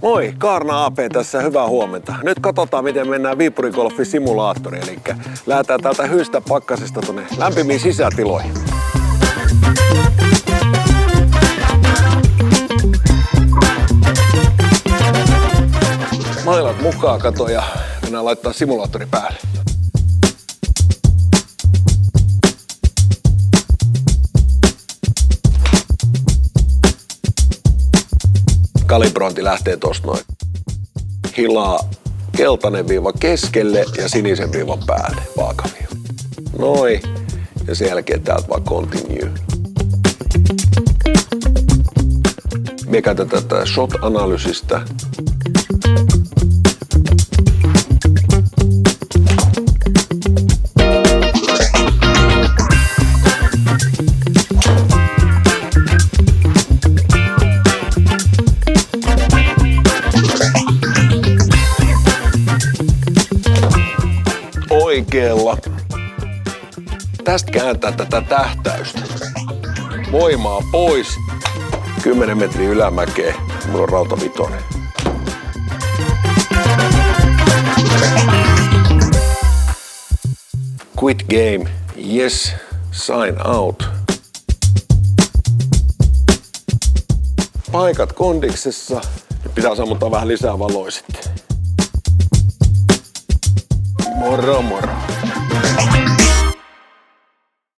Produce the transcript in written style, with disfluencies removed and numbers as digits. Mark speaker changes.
Speaker 1: Moi, Kaarna AP tässä, hyvää huomenta. Nyt katsotaan, miten mennään Viipuri Golfin simulaattoriin, eli lähdetään täältä hyistä pakkasesta tuonne lämpimiin sisätiloihin. Mailat mukaan, kato, ja mennään laittaa simulaattori päälle. Kalibrointi lähtee tosta noin. Hilaa keltainen viiva keskelle ja sinisen viivan päälle, vaakaviiva. Noin. Ja sen jälkeen täältä vaan continue. Me käytetään tätä shot-analysistä. Oikealla. Tästä kääntää tätä tähtäystä. Voimaa pois. 10 metriä ylämäkeä. Mulla on rautavitonen. Quit game. Yes. Sign out. Paikat kondiksessa. Pitää sammuttaa vähän lisää valoa sitten. Moro moro.